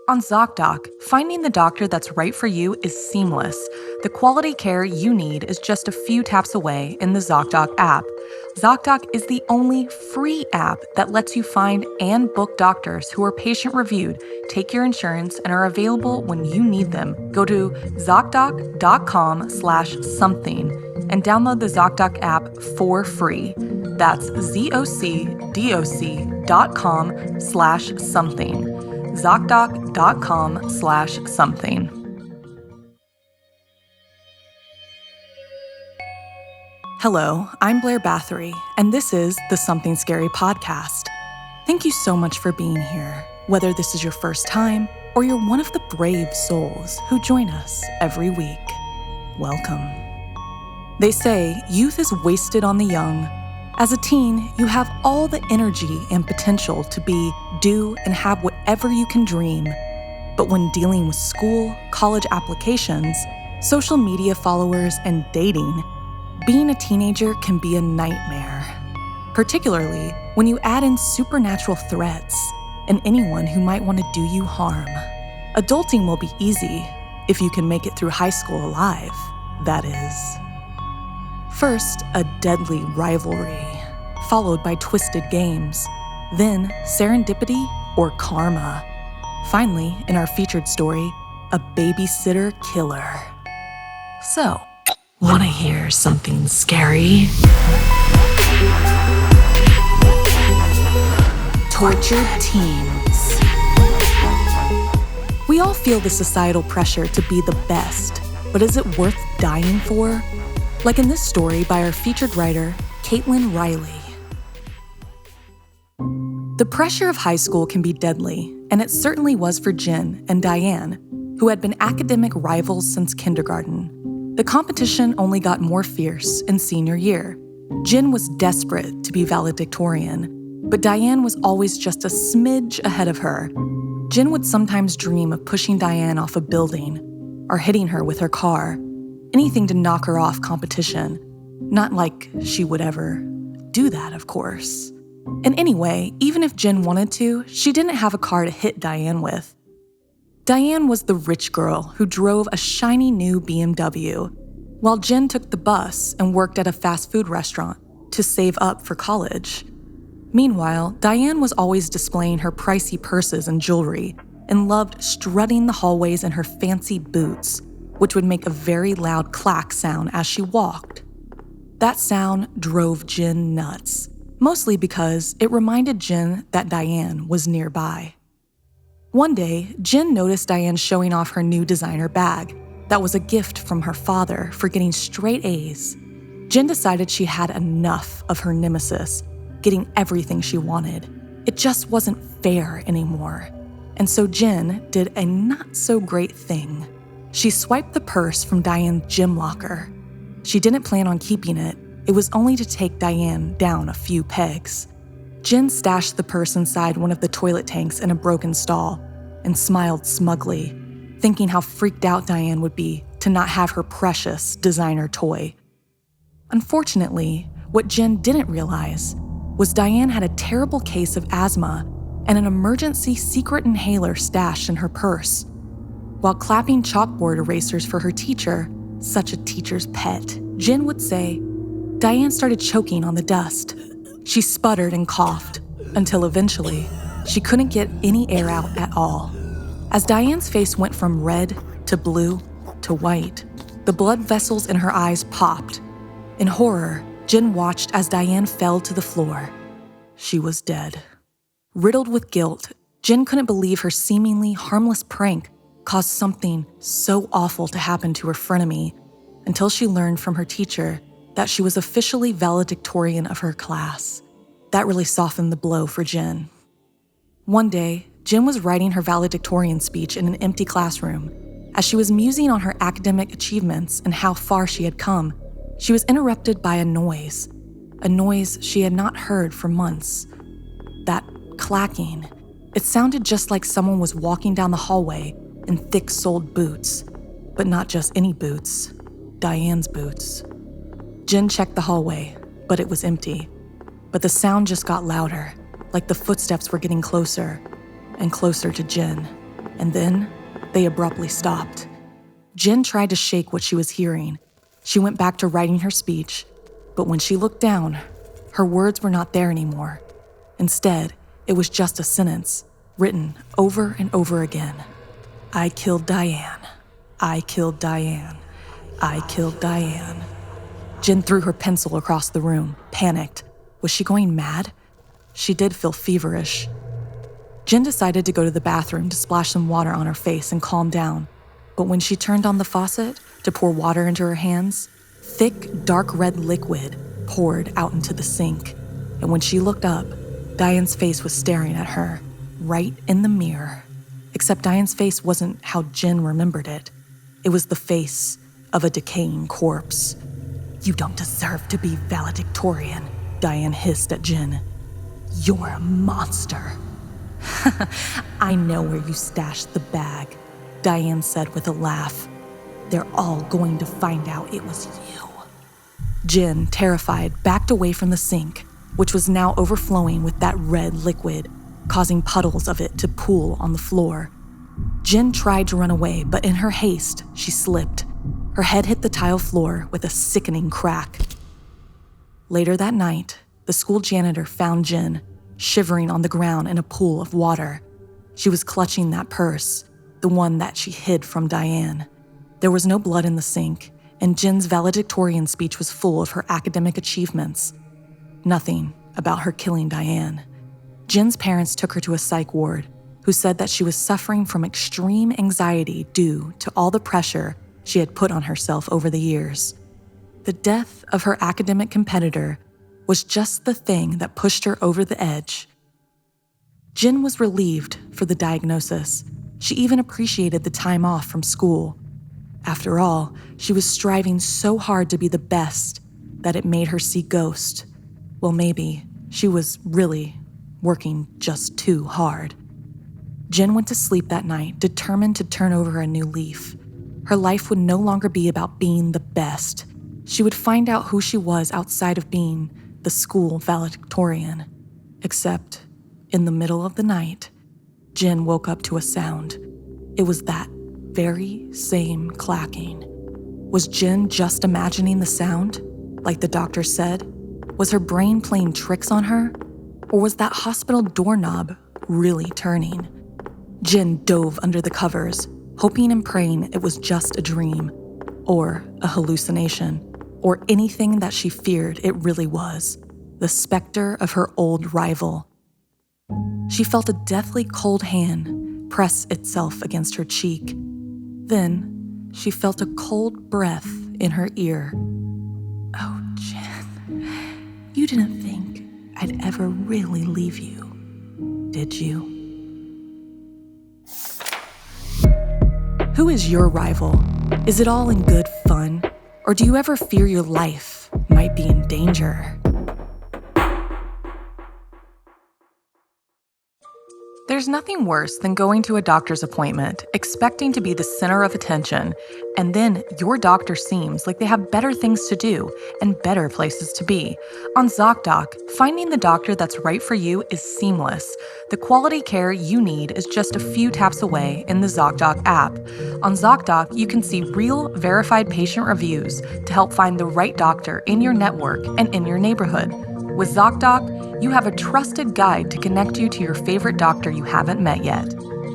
On Zocdoc, finding the doctor that's right for you is seamless. The quality care you need is just a few taps away in the Zocdoc app. Zocdoc is the only free app that lets you find and book doctors who are patient-reviewed, take your insurance, and are available when you need them. Go to Zocdoc.com/something and download the Zocdoc app for free. That's ZocDoc.com/something. Zocdoc.com/something. Hello, I'm Blair Bathory, and this is the Something Scary podcast. Thank you so much for being here, whether this is your first time or you're one of the brave souls who join us every week. Welcome. They say youth is wasted on the young. As a teen, you have all the energy and potential to be, do, and have whatever you can dream. But when dealing with school, college applications, social media followers, and dating, being a teenager can be a nightmare. Particularly when you add in supernatural threats and anyone who might want to do you harm. Adulting will be easy if you can make it through high school alive, that is. First, a deadly rivalry, followed by twisted games, then serendipity or karma. Finally, in our featured story, a babysitter killer. So, wanna hear something scary? Tortured teens. We all feel the societal pressure to be the best, but is it worth dying for? Like in this story by our featured writer, Kaitlin Reilly. The pressure of high school can be deadly, and it certainly was for Jen and Diane, who had been academic rivals since kindergarten. The competition only got more fierce in senior year. Jen was desperate to be valedictorian, but Diane was always just a smidge ahead of her. Jen would sometimes dream of pushing Diane off a building or hitting her with her car. Anything to knock her off competition. Not like she would ever do that, of course. And anyway, even if Jen wanted to, she didn't have a car to hit Diane with. Diane was the rich girl who drove a shiny new BMW, while Jen took the bus and worked at a fast food restaurant to save up for college. Meanwhile, Diane was always displaying her pricey purses and jewelry and loved strutting the hallways in her fancy boots, which would make a very loud clack sound as she walked. That sound drove Jen nuts, mostly because it reminded Jen that Diane was nearby. One day, Jen noticed Diane showing off her new designer bag that was a gift from her father for getting straight A's. Jen decided she had enough of her nemesis, getting everything she wanted. It just wasn't fair anymore. And so Jen did a not-so-great thing. She swiped the purse from Diane's gym locker. She didn't plan on keeping it. It was only to take Diane down a few pegs. Jen stashed the purse inside one of the toilet tanks in a broken stall and smiled smugly, thinking how freaked out Diane would be to not have her precious designer toy. Unfortunately, what Jen didn't realize was Diane had a terrible case of asthma and an emergency secret inhaler stashed in her purse. While clapping chalkboard erasers for her teacher, such a teacher's pet, Jen would say, Diane started choking on the dust. She sputtered and coughed until eventually she couldn't get any air out at all. As Diane's face went from red to blue to white, the blood vessels in her eyes popped. In horror, Jen watched as Diane fell to the floor. She was dead. Riddled with guilt, Jen couldn't believe her seemingly harmless prank caused something so awful to happen to her frenemy until she learned from her teacher that she was officially valedictorian of her class. That really softened the blow for Jen. One day, Jen was writing her valedictorian speech in an empty classroom. As she was musing on her academic achievements and how far she had come, she was interrupted by a noise she had not heard for months. That clacking. It sounded just like someone was walking down the hallway in thick-soled boots, but not just any boots, Diane's boots. Jen checked the hallway, but it was empty. But the sound just got louder, like the footsteps were getting closer and closer to Jen. And then they abruptly stopped. Jen tried to shake what she was hearing. She went back to writing her speech, but when she looked down, her words were not there anymore. Instead, it was just a sentence, written over and over again. I killed Diane. I killed Diane. I killed Diane. Jen threw her pencil across the room, panicked. Was she going mad? She did feel feverish. Jen decided to go to the bathroom to splash some water on her face and calm down. But when she turned on the faucet to pour water into her hands, thick, dark red liquid poured out into the sink. And when she looked up, Diane's face was staring at her, right in the mirror. Except Diane's face wasn't how Jen remembered it. It was the face of a decaying corpse. You don't deserve to be valedictorian, Diane hissed at Jen. You're a monster. I know where you stashed the bag, Diane said with a laugh. They're all going to find out it was you. Jen, terrified, backed away from the sink, which was now overflowing with that red liquid, causing puddles of it to pool on the floor. Jen tried to run away, but in her haste, she slipped. Her head hit the tile floor with a sickening crack. Later that night, the school janitor found Jen, shivering on the ground in a pool of water. She was clutching that purse, the one that she hid from Diane. There was no blood in the sink, and Jen's valedictorian speech was full of her academic achievements. Nothing about her killing Diane. Jen's parents took her to a psych ward, who said that she was suffering from extreme anxiety due to all the pressure she had put on herself over the years. The death of her academic competitor was just the thing that pushed her over the edge. Jen was relieved for the diagnosis. She even appreciated the time off from school. After all, she was striving so hard to be the best that it made her see ghosts. Well, maybe she was really working just too hard. Jen went to sleep that night, determined to turn over a new leaf. Her life would no longer be about being the best. She would find out who she was outside of being the school valedictorian. Except, in the middle of the night, Jen woke up to a sound. It was that very same clacking. Was Jen just imagining the sound, like the doctor said? Was her brain playing tricks on her? Or was that hospital doorknob really turning? Jen dove under the covers, hoping and praying it was just a dream, or a hallucination, or anything that she feared it really was, the specter of her old rival. She felt a deathly cold hand press itself against her cheek. Then she felt a cold breath in her ear. Oh, Jen, you didn't think I'd ever really leave you, did you? Who is your rival? Is it all in good fun? Or do you ever fear your life might be in danger? There's nothing worse than going to a doctor's appointment, expecting to be the center of attention, and then your doctor seems like they have better things to do and better places to be. On Zocdoc, finding the doctor that's right for you is seamless. The quality care you need is just a few taps away in the Zocdoc app. On Zocdoc, you can see real, verified patient reviews to help find the right doctor in your network and in your neighborhood. With Zocdoc, you have a trusted guide to connect you to your favorite doctor you haven't met yet.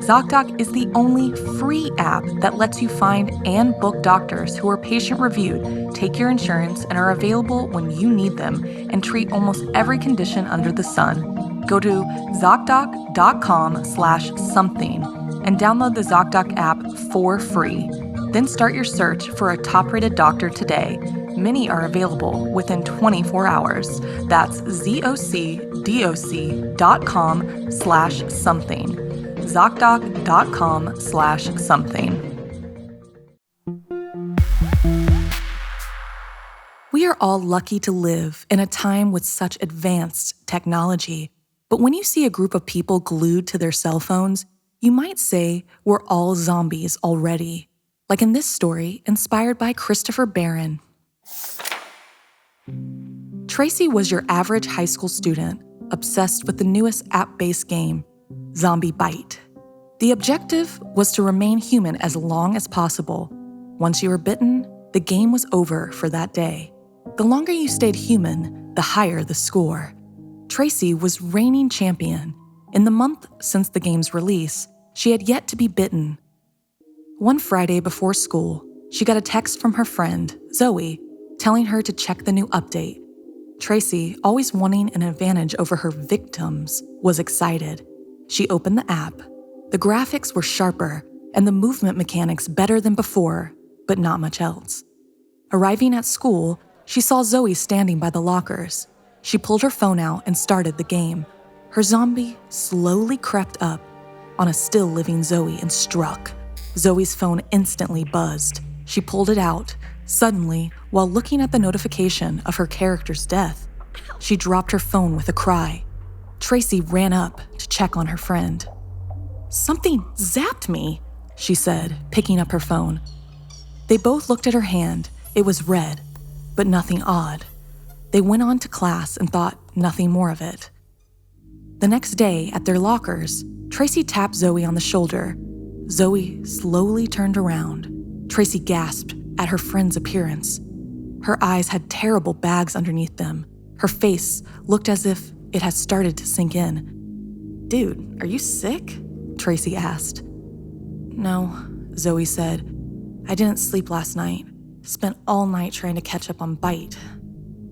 Zocdoc is the only free app that lets you find and book doctors who are patient-reviewed, take your insurance, and are available when you need them, and treat almost every condition under the sun. Go to Zocdoc.com/something and download the Zocdoc app for free. Then start your search for a top-rated doctor today. Many are available within 24 hours. That's ZocDoc.com/something. Zocdoc.com/something. We are all lucky to live in a time with such advanced technology. But when you see a group of people glued to their cell phones, you might say we're all zombies already. Like in this story, inspired by Christopher Barron. Tracy was your average high school student, obsessed with the newest app-based game, Byte. The objective was to remain human as long as possible. Once you were bitten, the game was over for that day. The longer you stayed human, the higher the score. Tracy was reigning champion. In the month since the game's release, she had yet to be bitten. One Friday before school, she got a text from her friend, Zoe, telling her to check the new update. Tracy, always wanting an advantage over her victims, was excited. She opened the app. The graphics were sharper and the movement mechanics better than before, but not much else. Arriving at school, she saw Zoe standing by the lockers. She pulled her phone out and started the game. Her zombie slowly crept up on a still living Zoe and struck. Zoe's phone instantly buzzed. She pulled it out. Suddenly, while looking at the notification of her character's death, she dropped her phone with a cry. Tracy ran up to check on her friend. "Something zapped me," she said, picking up her phone. They both looked at her hand. It was red, but nothing odd. They went on to class and thought nothing more of it. The next day, at their lockers, Tracy tapped Zoe on the shoulder. Zoe slowly turned around. Tracy gasped at her friend's appearance. Her eyes had terrible bags underneath them. Her face looked as if it had started to sink in. "Dude, are you sick?" Tracy asked. "No," Zoe said. "I didn't sleep last night. Spent all night trying to catch up on Byte."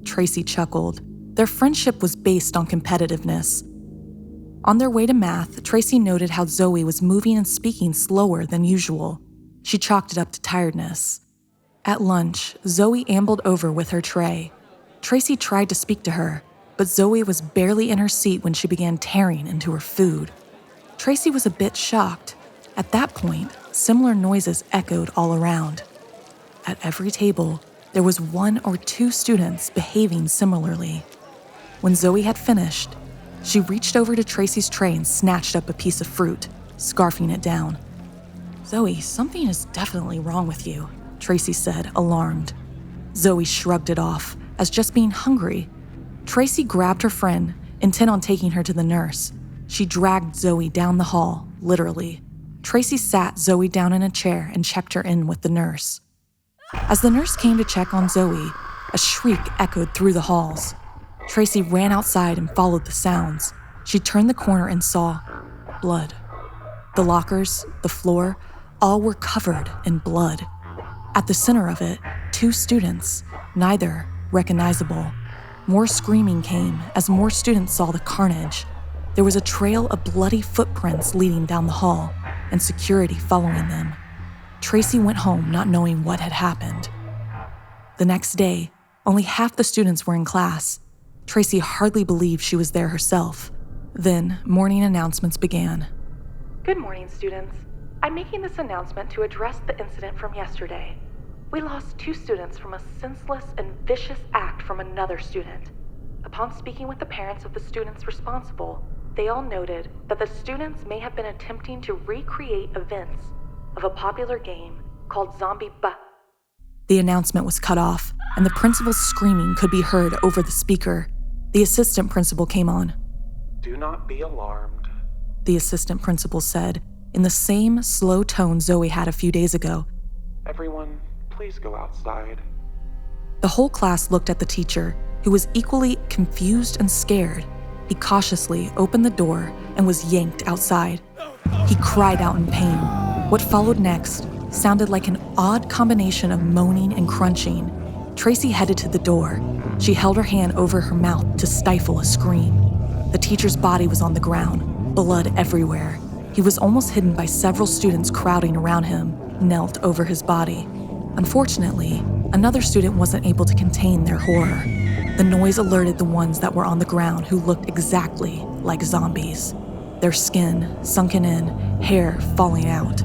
Tracy chuckled. Their friendship was based on competitiveness. On their way to math, Tracy noted how Zoe was moving and speaking slower than usual. She chalked it up to tiredness. At lunch, Zoe ambled over with her tray. Tracy tried to speak to her, but Zoe was barely in her seat when she began tearing into her food. Tracy was a bit shocked. At that point, similar noises echoed all around. At every table, there was one or two students behaving similarly. When Zoe had finished, she reached over to Tracy's tray and snatched up a piece of fruit, scarfing it down. "Zoe, something is definitely wrong with you," Tracy said, alarmed. Zoe shrugged it off as just being hungry. Tracy grabbed her friend, intent on taking her to the nurse. She dragged Zoe down the hall, literally. Tracy sat Zoe down in a chair and checked her in with the nurse. As the nurse came to check on Zoe, a shriek echoed through the halls. Tracy ran outside and followed the sounds. She turned the corner and saw blood. The lockers, the floor, all were covered in blood. At the center of it, two students, neither recognizable. More screaming came as more students saw the carnage. There was a trail of bloody footprints leading down the hall, and security following them. Tracy went home not knowing what had happened. The next day, only half the students were in class. Tracy hardly believed she was there herself. Then, morning announcements began. "Good morning, students. I'm making this announcement to address the incident from yesterday. We lost 2 students from a senseless and vicious act from another student. Upon speaking with the parents of the students responsible, they all noted that the students may have been attempting to recreate events of a popular game called Zombie Ba." The announcement was cut off, and the principal's screaming could be heard over the speaker. The assistant principal came on. "Do not be alarmed," the assistant principal said, in the same slow tone Zoe had a few days ago. "Everyone, please go outside." The whole class looked at the teacher, who was equally confused and scared. He cautiously opened the door and was yanked outside. He cried out in pain. What followed next sounded like an odd combination of moaning and crunching. Tracy headed to the door. She held her hand over her mouth to stifle a scream. The teacher's body was on the ground, blood everywhere. He was almost hidden by several students crowding around him, knelt over his body. Unfortunately, another student wasn't able to contain their horror. The noise alerted the ones that were on the ground who looked exactly like zombies. Their skin sunken in, hair falling out.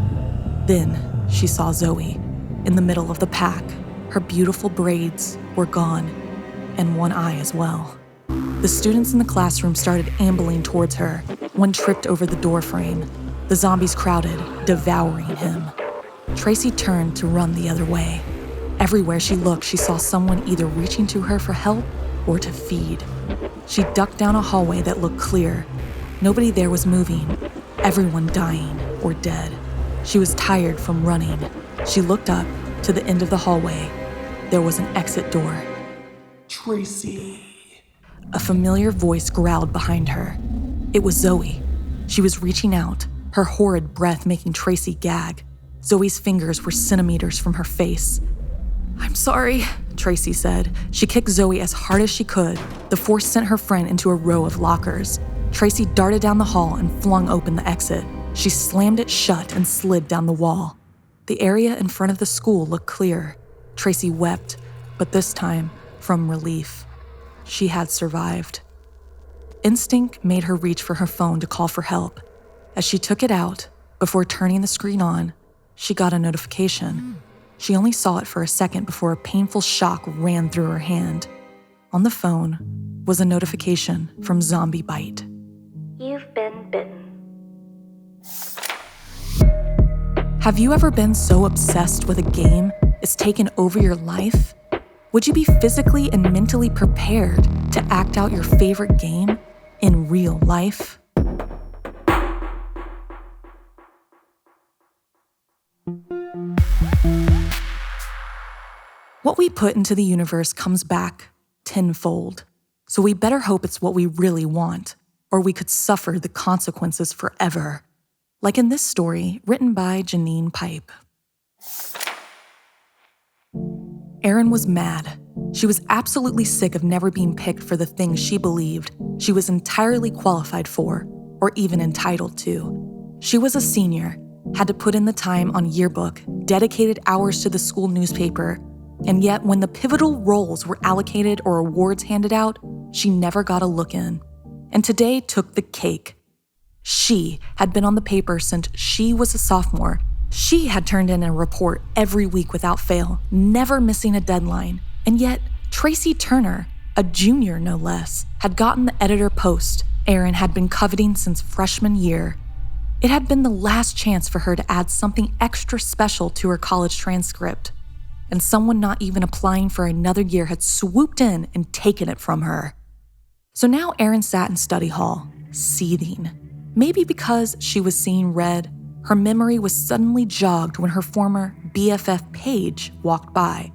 Then she saw Zoe, in the middle of the pack. Her beautiful braids were gone, and one eye as well. The students in the classroom started ambling towards her. One tripped over the door frame. The zombies crowded, devouring him. Tracy turned to run the other way. Everywhere she looked, she saw someone either reaching to her for help or to feed. She ducked down a hallway that looked clear. Nobody there was moving. Everyone dying. or dead. She was tired from running. She looked up to the end of the hallway. There was an exit door. Tracy. A familiar voice growled behind her. It was Zoe. She was reaching out, her horrid breath making Tracy gag. Zoe's fingers were centimeters from her face. "I'm sorry," Tracy said. She kicked Zoe as hard as she could. The force sent her friend into a row of lockers. Tracy darted down the hall and flung open the exit. She slammed it shut and slid down the wall. The area in front of the school looked clear. Tracy wept, but this time from relief. She had survived. Instinct made her reach for her phone to call for help. As she took it out, before turning the screen on, she got a notification. She only saw it for a second before a painful shock ran through her hand. On the phone was a notification from Zombie Byte. You've been bitten. Have you ever been so obsessed with a game it's taken over your life? Would you be physically and mentally prepared to act out your favorite game in real life? What we put into the universe comes back tenfold, so we better hope it's what we really want, or we could suffer the consequences forever. Like in this story, written by Janine Pipe. Erin was mad. She was absolutely sick of never being picked for the things she believed she was entirely qualified for, or even entitled to. She was a senior, had to put in the time on yearbook, dedicated hours to the school newspaper, and yet when the pivotal roles were allocated or awards handed out, she never got a look in. And today took the cake. She had been on the paper since she was a sophomore. She had turned in a report every week without fail, never missing a deadline. And yet, Tracy Turner, a junior no less, had gotten the editor post Erin had been coveting since freshman year. It had been the last chance for her to add something extra special to her college transcript. And someone not even applying for another year had swooped in and taken it from her. So now Erin sat in study hall, seething. Maybe because she was seeing red, her memory was suddenly jogged when her former BFF Paige walked by.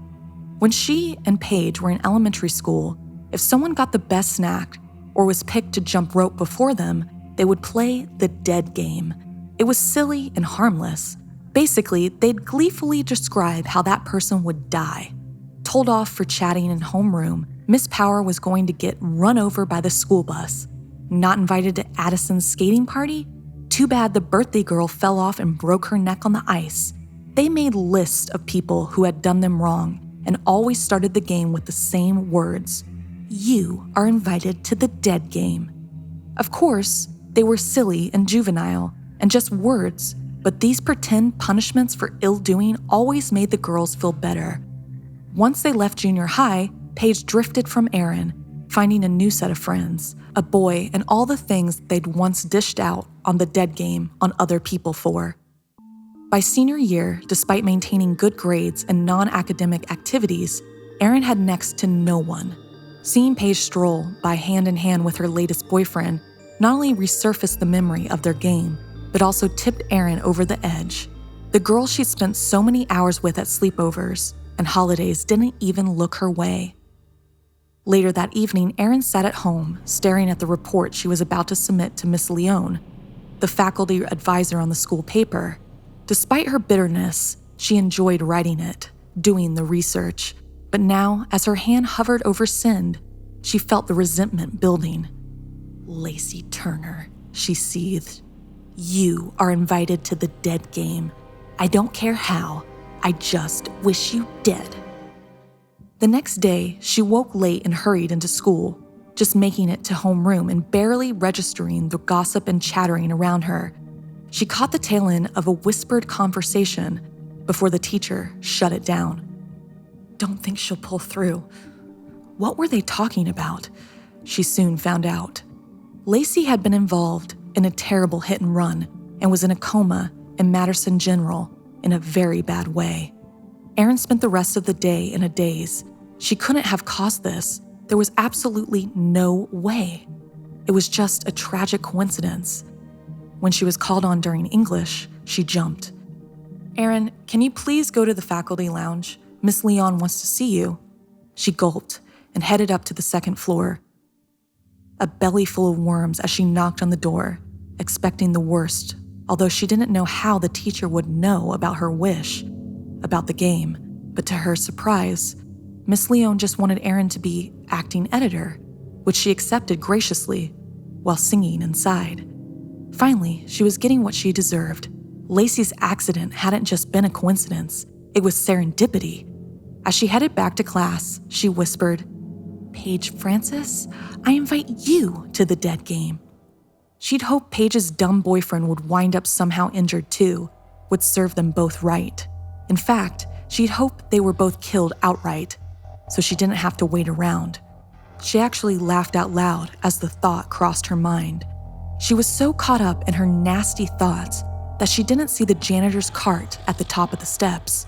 When she and Paige were in elementary school, if someone got the best snack or was picked to jump rope before them, they would play the dead game. It was silly and harmless. Basically, they'd gleefully describe how that person would die. Told off for chatting in homeroom, Miss Power was going to get run over by the school bus. Not invited to Addison's skating party? Too bad the birthday girl fell off and broke her neck on the ice. They made lists of people who had done them wrong and always started the game with the same words. You are invited to the dead game. Of course, they were silly and juvenile and just words, but these pretend punishments for ill-doing always made the girls feel better. Once they left junior high, Paige drifted from Erin, finding a new set of friends, a boy, and all the things they'd once dished out on the dead game on other people for. By senior year, despite maintaining good grades and non-academic activities, Erin had next to no one. Seeing Paige stroll by hand in hand with her latest boyfriend not only resurfaced the memory of their game, but also tipped Erin over the edge. The girl she'd spent so many hours with at sleepovers and holidays didn't even look her way. Later that evening, Erin sat at home, staring at the report she was about to submit to Miss Leone, the faculty advisor on the school paper. Despite her bitterness, she enjoyed writing it, doing the research. But now, as her hand hovered over send, she felt the resentment building. Lacey Turner, she seethed. You are invited to the dead game. I don't care how. I just wish you dead. The next day, she woke late and hurried into school, just making it to homeroom and barely registering the gossip and chattering around her. She caught the tail end of a whispered conversation before the teacher shut it down. Don't think she'll pull through. What were they talking about? She soon found out. Lacey had been involved in a terrible hit and run and was in a coma in Madison General in a very bad way. Erin spent the rest of the day in a daze. She couldn't have caused this. There was absolutely no way. It was just a tragic coincidence. When she was called on during English, She jumped. "Aaron, can you please go to the faculty lounge? Miss Leon wants to see you." She gulped and headed up to the second floor. A belly full of worms as she knocked on the door, expecting the worst, although she didn't know how the teacher would know about her wish, about the game. But to her surprise, Miss Leon just wanted Aaron to be acting editor, which she accepted graciously, while singing inside. Finally, she was getting what she deserved. Lacey's accident hadn't just been a coincidence, it was serendipity. As she headed back to class, she whispered, "Paige Francis, I invite you to the dead game." She'd hoped Paige's dumb boyfriend would wind up somehow injured too, would serve them both right. In fact, she'd hoped they were both killed outright, so she didn't have to wait around. She actually laughed out loud as the thought crossed her mind. She was so caught up in her nasty thoughts that she didn't see the janitor's cart at the top of the steps,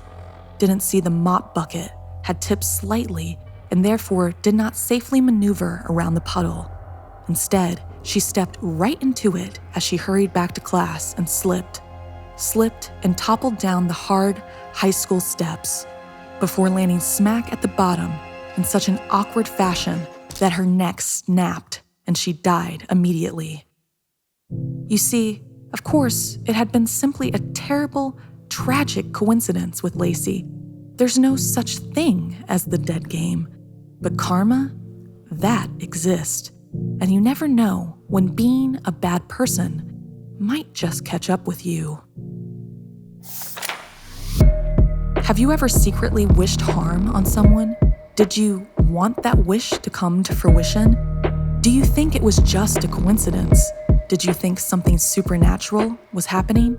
didn't see the mop bucket had tipped slightly and therefore did not safely maneuver around the puddle. Instead, she stepped right into it as she hurried back to class and slipped and toppled down the hard high school steps before landing smack at the bottom in such an awkward fashion that her neck snapped and she died immediately. You see, of course, it had been simply a terrible, tragic coincidence with Lacey. There's no such thing as the dead game. But karma, that exists. And you never know when being a bad person might just catch up with you. Have you ever secretly wished harm on someone? Did you want that wish to come to fruition? Do you think it was just a coincidence? Did you think something supernatural was happening?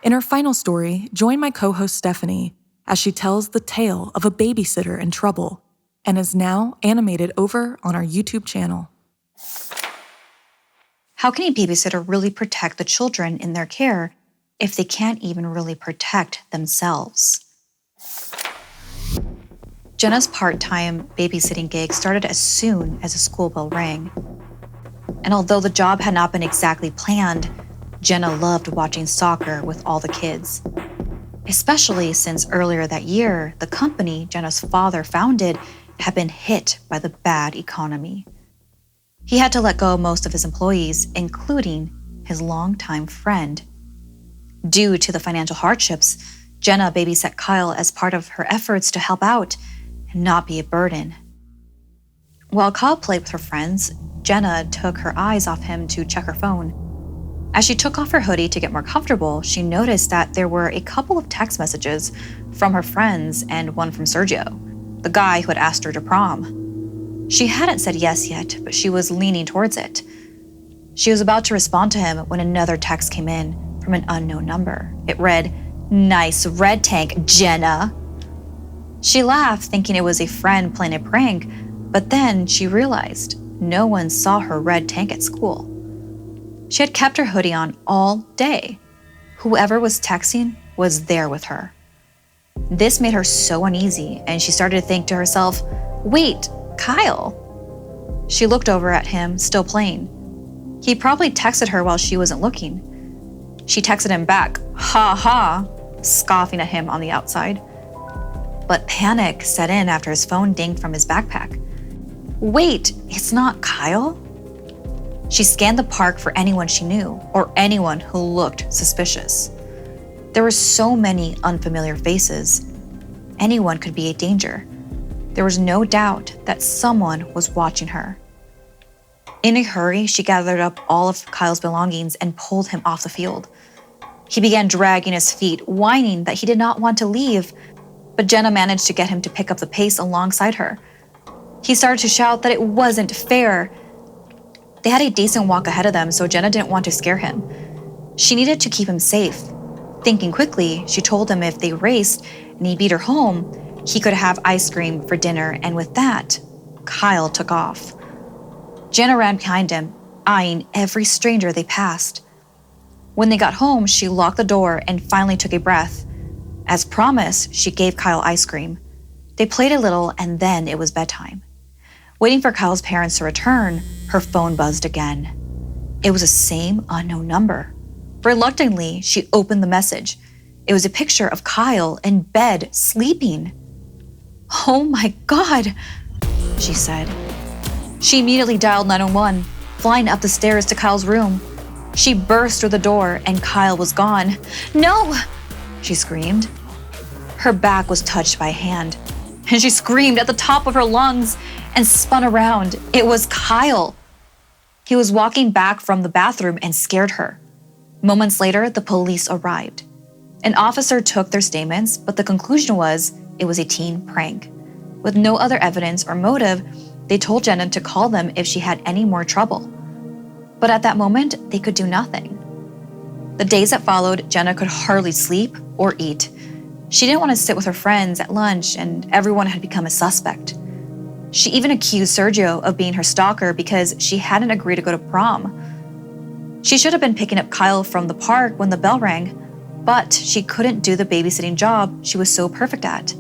In her final story, join my co-host Steffany as she tells the tale of a babysitter in trouble and is now animated over on our YouTube channel. How can a babysitter really protect the children in their care if they can't even really protect themselves? Jenna's part-time babysitting gig started as soon as the school bell rang. And although the job had not been exactly planned, Jenna loved watching soccer with all the kids. Especially since earlier that year, the company Jenna's father founded had been hit by the bad economy. He had to let go of most of his employees, including his longtime friend. Due to the financial hardships, Jenna babysat Kyle as part of her efforts to help out and not be a burden. While Kyle played with her friends, Jenna took her eyes off him to check her phone. As she took off her hoodie to get more comfortable, she noticed that there were a couple of text messages from her friends and one from Sergio, the guy who had asked her to prom. She hadn't said yes yet, but she was leaning towards it. She was about to respond to him when another text came in from an unknown number. It read, "Nice red tank, Jenna." She laughed, thinking it was a friend playing a prank, but then she realized no one saw her red tank at school. She had kept her hoodie on all day. Whoever was texting was there with her. This made her so uneasy, and she started to think to herself, "Wait, Kyle." She looked over at him, still playing. He probably texted her while she wasn't looking. She texted him back, "Ha ha," scoffing at him on the outside. But panic set in after his phone dinged from his backpack. Wait, it's not Kyle? She scanned the park for anyone she knew or anyone who looked suspicious. There were so many unfamiliar faces. Anyone could be a danger. There was no doubt that someone was watching her. In a hurry, she gathered up all of Kyle's belongings and pulled him off the field. He began dragging his feet, whining that he did not want to leave, but Jenna managed to get him to pick up the pace alongside her. He started to shout that it wasn't fair. They had a decent walk ahead of them, so Jenna didn't want to scare him. She needed to keep him safe. Thinking quickly, she told him if they raced and he beat her home, he could have ice cream for dinner, and with that, Kyle took off. Jenna ran behind him, eyeing every stranger they passed. When they got home, she locked the door and finally took a breath. As promised, she gave Kyle ice cream. They played a little, and then it was bedtime. Waiting for Kyle's parents to return, her phone buzzed again. It was the same unknown number. Reluctantly, she opened the message. It was a picture of Kyle in bed, sleeping. "Oh my God," she said. She immediately dialed 911, flying up the stairs to Kyle's room. She burst through the door and Kyle was gone. "No!" she screamed. Her back was touched by a hand, and she screamed at the top of her lungs and spun around. It was Kyle. He was walking back from the bathroom and scared her. Moments later, the police arrived. An officer took their statements, but the conclusion was it was a teen prank. With no other evidence or motive, they told Jenna to call them if she had any more trouble. But at that moment, they could do nothing. The days that followed, Jenna could hardly sleep or eat. She didn't want to sit with her friends at lunch, and everyone had become a suspect. She even accused Sergio of being her stalker because she hadn't agreed to go to prom. She should have been picking up Kyle from the park when the bell rang, but she couldn't do the babysitting job she was so perfect at.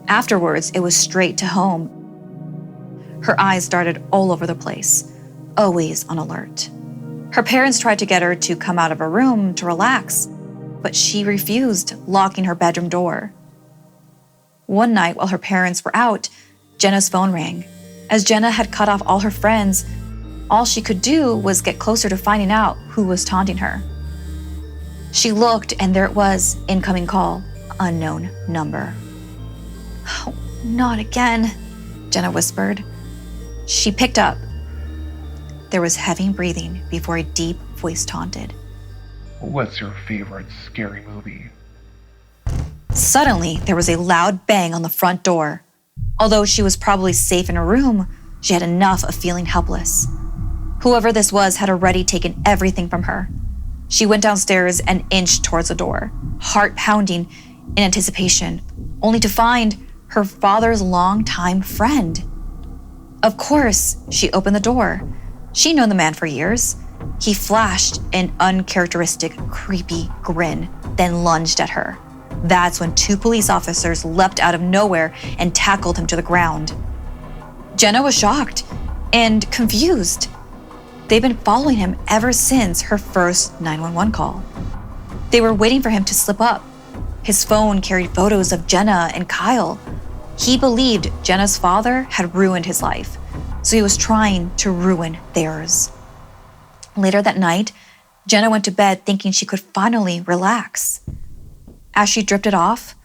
Afterwards, it was straight to home. Her eyes darted all over the place, always on alert. Her parents tried to get her to come out of her room to relax, but she refused, locking her bedroom door. One night while her parents were out, Jenna's phone rang. As Jenna had cut off all her friends, all she could do was get closer to finding out who was taunting her. She looked, and there it was, incoming call, unknown number. "Oh, not again," Jenna whispered. She picked up. There was heavy breathing before a deep voice taunted. What's your favorite scary movie? Suddenly, there was a loud bang on the front door. Although she was probably safe in her room, she had enough of feeling helpless. Whoever this was had already taken everything from her. She went downstairs and inched towards the door, heart pounding in anticipation, only to find her father's longtime friend. Of course, she opened the door. She'd known the man for years. He flashed an uncharacteristic, creepy grin, then lunged at her. That's when two police officers leapt out of nowhere and tackled him to the ground. Jenna was shocked and confused. They'd been following him ever since her first 911 call. They were waiting for him to slip up. His phone carried photos of Jenna and Kyle. He believed Jenna's father had ruined his life, so he was trying to ruin theirs. Later that night, Jenna went to bed thinking she could finally relax. As she drifted off,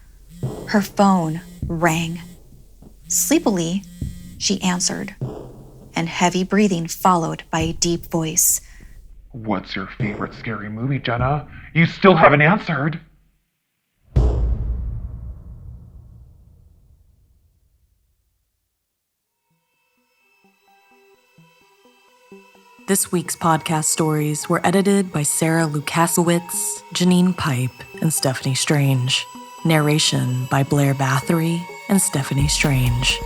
her phone rang. Sleepily, she answered, and heavy breathing followed by a deep voice. What's your favorite scary movie, Jenna? You still haven't answered. This week's podcast stories were edited by Sarah Lukasiewicz, Janine Pipe, and Steffany Strange. Narration by Blair Bathory and Steffany Strange.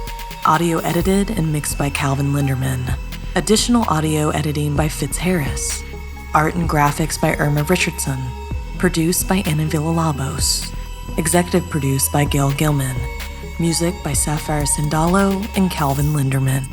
Audio edited and mixed by Calvin Linderman. Additional audio editing by Fitz Harris. Art and graphics by Irma Richardson. Produced by Anna Villalobos. Executive produced by Gail Gilman. Music by Sapphire Sindalo and Calvin Linderman.